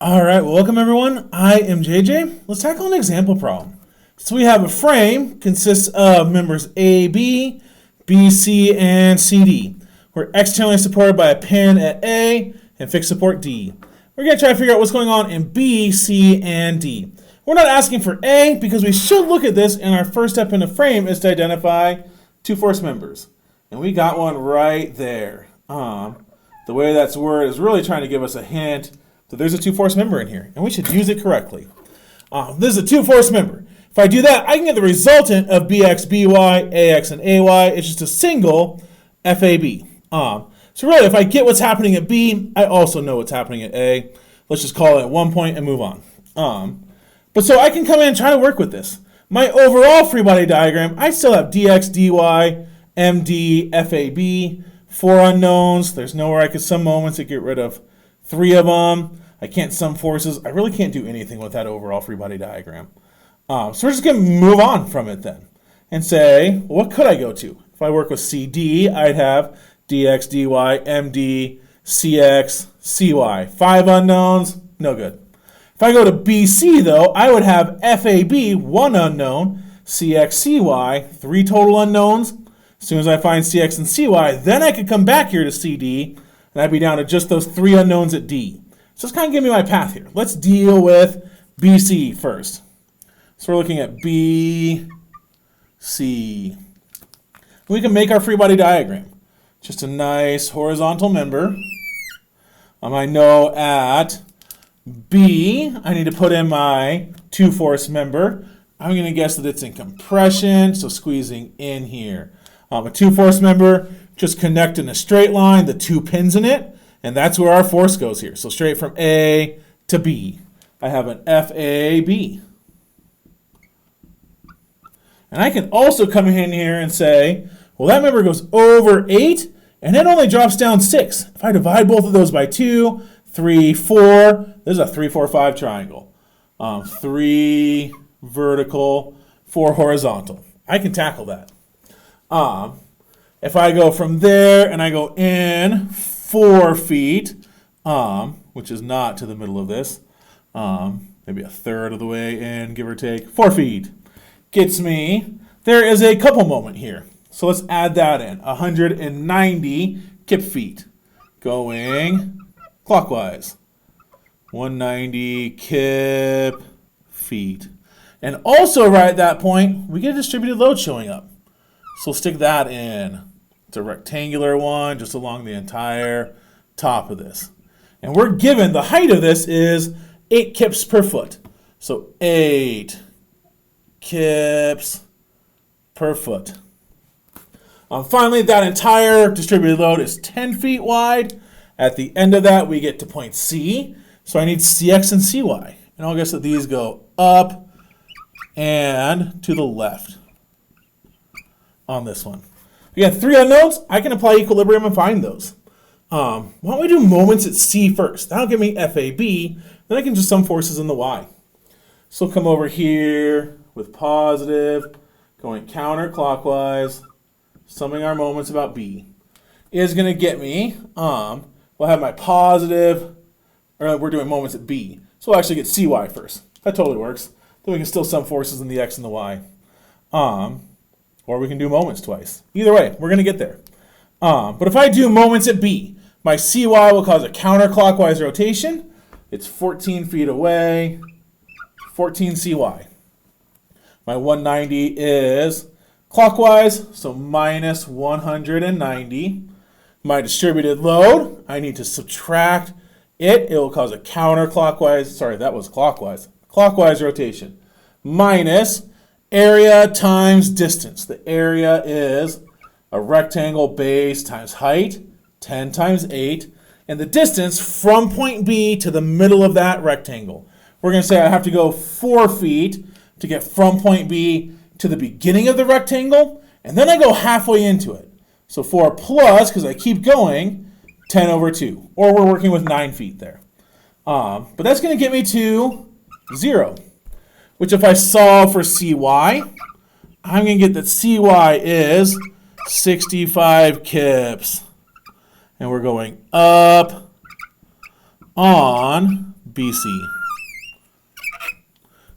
All right, welcome everyone. I am JJ. Let's tackle an example problem. So we have a frame consists of members A, B, B, C, and CD. We're externally supported by a pin at A and fixed support D. We're going to try to figure out what's going on in B, C, and D. We're not asking for A because we should look at this, and our first step in the frame is to identify two force members. And we got one right there. The way that's worded is really trying to give us a hint that there's a two-force member in here, and we should use it correctly. This is a two-force member. If I do that, I can get the resultant of BX, BY, AX, and AY. It's just a single FAB. So really, if I get what's happening at B, I also know what's happening at A. Let's just call it at 1 point and move on. But so I can come in and try to work with this. My overall free body diagram, I still have DX, DY, MD, FAB, 4 unknowns. There's nowhere I could sum moments to get rid of 3 of them. I can't sum forces. I really can't do anything with that overall free body diagram. So we're just going to move on from it then and say, well, what could I go to? If I work with CD, I'd have DX, DY, MD, CX, CY. 5 unknowns, no good. If I go to BC, though, I would have FAB, 1 unknown, CX, CY, 3 total unknowns. As soon as I find CX and CY, then I could come back here to CD, and I'd be down to just those 3 unknowns at D. So it's kind of giving me my path here. Let's deal with BC first. So we're looking at BC. We can make our free body diagram. Just a nice horizontal member. I know at B, I need to put in my two-force member. I'm going to guess that it's in compression, so squeezing in here. A two-force member, just connect in a straight line, the 2 pins in it, and that's where our force goes here. So straight from A to B. I have an FAB. And I can also come in here and say, well, that member goes over 8, and it only drops down 6. If I divide both of those by 2, 3, 4, this is a 3, 4, 5 triangle. 3 vertical, 4 horizontal. I can tackle that. If I go from there and I go in 4 feet, which is not to the middle of this, maybe a third of the way in, give or take, 4 feet, gets me, there is a couple moment here. So let's add that in, 190 kip feet, going clockwise, 190 kip feet. And also right at that point, we get a distributed load showing up. So we'll stick that in. It's a rectangular one just along the entire top of this. And we're given the height of this is 8 kips per foot. So 8 kips per foot. Finally, that entire distributed load is 10 feet wide. At the end of that, we get to point C. So I need CX and CY. And I'll guess that these go up and to the left on this one. Again, 3 unknowns, I can apply equilibrium and find those. Why don't we do moments at C first? That'll give me FAB, then I can just sum forces in the Y. So come over here with positive, going counterclockwise, summing our moments about B. Is going to get me, we'll have my positive, or we're doing moments at B. So we'll actually get CY first. That totally works. Then we can still sum forces in the X and the Y. Or we can do moments twice. Either way, we're going to get there. But if I do moments at B, my CY will cause a counterclockwise rotation. It's 14 feet away, 14 CY. My 190 is clockwise, so minus 190. My distributed load, I need to subtract it. It will cause a counterclockwise, sorry, that was clockwise rotation. Minus area times distance. The area is a rectangle base times height, 10 times 8, and the distance from point B to the middle of that rectangle. We're going to say I have to go 4 feet to get from point B to the beginning of the rectangle, and then I go halfway into it. So 4 plus, because I keep going, 10 over 2. Or we're working with 9 feet there. But that's going to get me to 0. Which if I solve for CY, I'm going to get that CY is 65 kips. And we're going up on BC,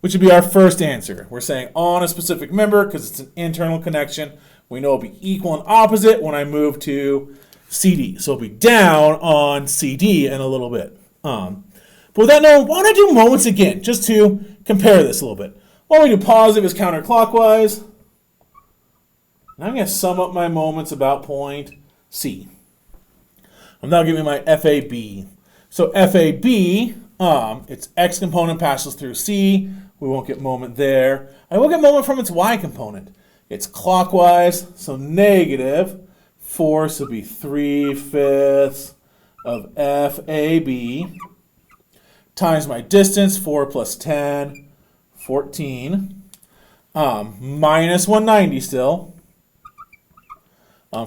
which would be our first answer. We're saying on a specific member because it's an internal connection. We know it'll be equal and opposite when I move to CD. So it'll be down on CD in a little bit. But with that known, why don't I do moments again, just to compare this a little bit. Why don't we do positive is counterclockwise. And I'm going to sum up my moments about point C. I'm now giving my FAB. So FAB, its X component passes through C. We won't get moment there. I will get moment from its Y component. It's clockwise, so negative force would be 3/5 of FAB times my distance, 4 plus 10, 14, minus 190 still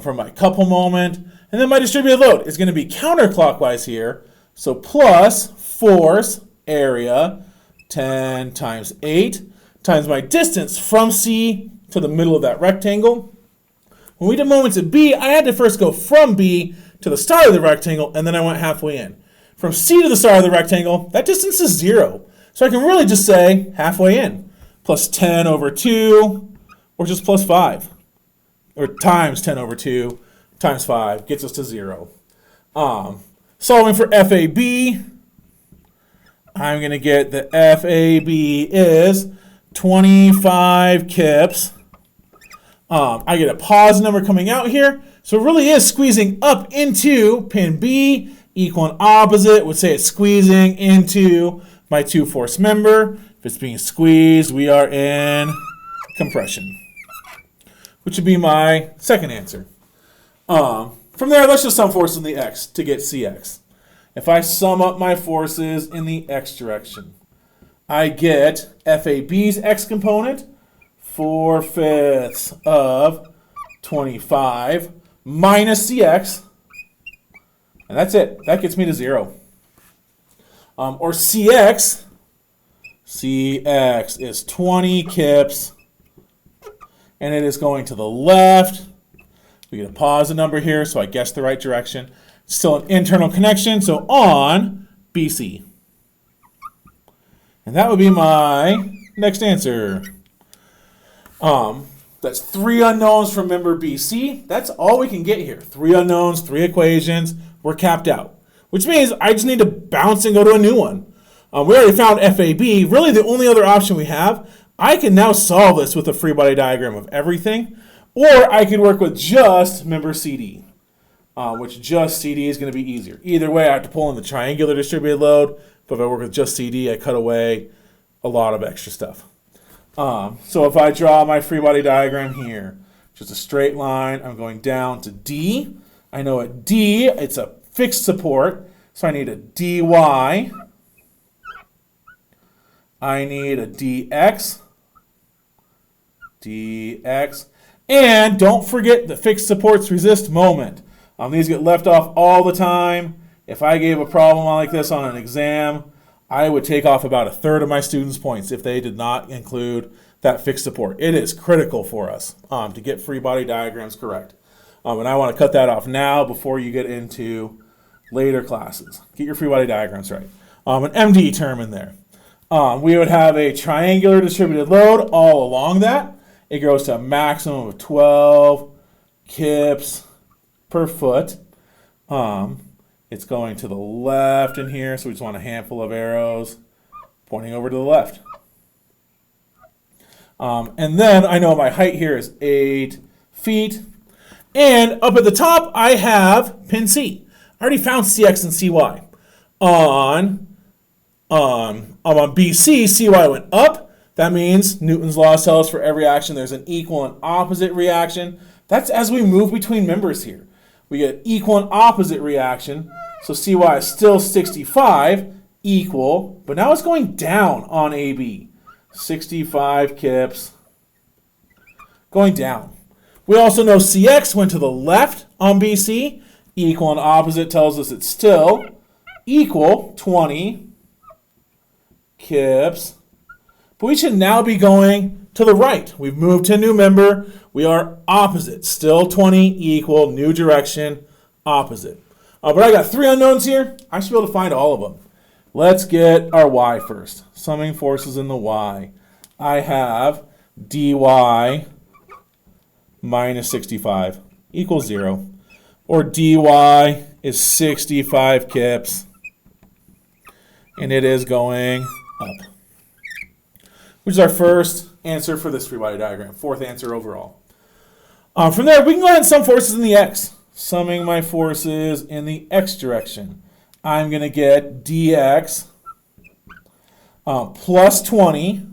from my couple moment. And then my distributed load is going to be counterclockwise here. So plus force area 10 times 8 times my distance from C to the middle of that rectangle. When we did moments at B, I had to first go from B to the start of the rectangle, and then I went halfway in. From C to the start of the rectangle, that distance is 0. So I can really just say halfway in. Plus 10 over 2, or just plus 5. Or times 10 over 2 times 5 gets us to 0. Solving for FAB, I'm going to get the FAB is 25 kips. I get a positive number coming out here. So it really is squeezing up into pin B, equal and opposite. Would say it's squeezing into my 2-force member. If it's being squeezed, we are in compression, which would be my second answer. From there, let's just sum forces in the X to get CX. If I sum up my forces in the X direction, I get FAB's X component, 4/5 of 25 minus CX, and that's it. That gets me to 0. Or CX is 20 kips, and it is going to the left. We get a positive number here, so I guessed the right direction. Still an internal connection, so on BC. And that would be my next answer. That's 3 unknowns from member BC. That's all we can get here. 3 unknowns, 3 equations. We're capped out, which means I just need to bounce and go to a new one. We already found FAB. Really, the only other option we have, I can now solve this with a free body diagram of everything, or I could work with just member CD, which just CD is going to be easier. Either way, I have to pull in the triangular distributed load, but if I work with just CD, I cut away a lot of extra stuff. So if I draw my free body diagram here, just a straight line, I'm going down to D. I know at D, it's a fixed support, so I need a DY. I need a DX. And don't forget the fixed supports resist moment. These get left off all the time. If I gave a problem like this on an exam, I would take off about 1/3 of my students' points if they did not include that fixed support. It is critical for us to get free body diagrams correct. And I want to cut that off now before you get into later classes. Get your free body diagrams right. An MD term in there. We would have a triangular distributed load all along that. It goes to a maximum of 12 kips per foot. It's going to the left in here, so we just want a handful of arrows pointing over to the left. And then I know my height here is 8 feet. And up at the top, I have pin C. I already found CX and CY. On BC, CY went up. That means Newton's laws tell us for every action there's an equal and opposite reaction. That's as we move between members here. We get equal and opposite reaction. So CY is still 65, equal, but now it's going down on AB. 65 kips, going down. We also know CX went to the left on BC. Equal and opposite tells us it's still equal, 20 kips. But we should now be going to the right. We've moved to a new member. We are opposite. Still 20, equal, new direction, opposite. But I got 3 unknowns here. I should be able to find all of them. Let's get our y first. Summing forces in the y. I have dy minus 65 equals 0. Or dy is 65 kips. And it is going up. Which is our first answer for this free body diagram. Fourth answer overall. From there, we can go ahead and sum forces in the x. Summing my forces in the x direction. I'm going to get dx plus 20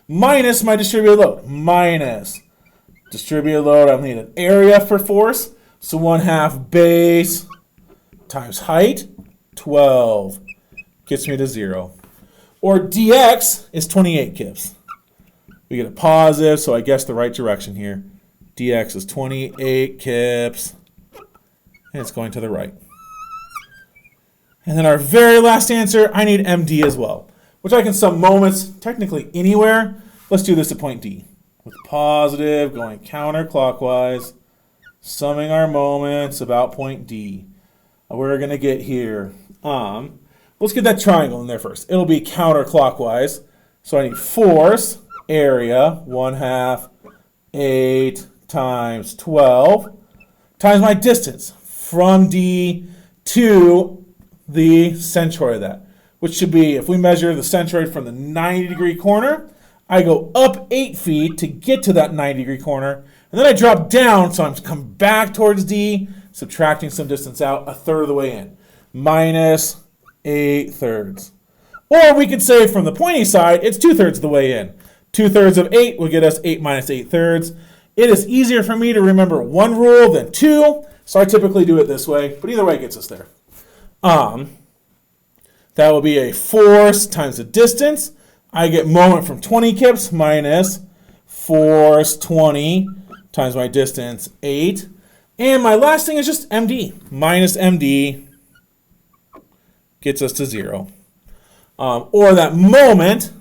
minus my distributed load. Minus distributed load, I'll need an area for force. So 1/2 base times height, 12. Gets me to 0. Or dx is 28 kips. We get a positive, so I guess the right direction here. dx is 28 kips. And it's going to the right. And then our very last answer, I need md as well, which I can sum moments technically anywhere. Let's do this at point D. With positive, going counterclockwise, summing our moments about point D. We're going to get here. Let's get that triangle in there first. It'll be counterclockwise. So I need force, area, 1/2, 8 times 12, times my distance from D to the centroid of that, which should be, if we measure the centroid from the 90-degree corner, I go up 8 feet to get to that 90-degree corner, and then I drop down, so I'm coming back towards D, subtracting some distance out, 1/3 of the way in, minus 8/3. Or we could say from the pointy side, it's 2/3 of the way in. 2/3 of 8 will get us 8 minus 8/3. It is easier for me to remember one rule than two, so I typically do it this way, but either way it gets us there. That will be a force times the distance. I get moment from 20 kips minus force 20 times my distance, 8. And my last thing is just md. Minus md gets us to 0. Or that moment,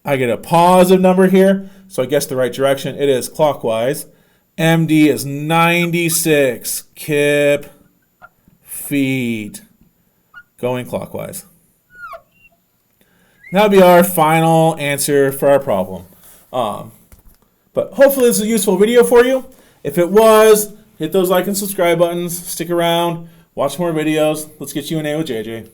I get a positive number here, so I guess the right direction. It is clockwise. md is 96 kip feet going clockwise. That would be our final answer for our problem. But hopefully this is a useful video for you. If it was, hit those like and subscribe buttons. Stick around. Watch more videos. Let's get you an A with JJ.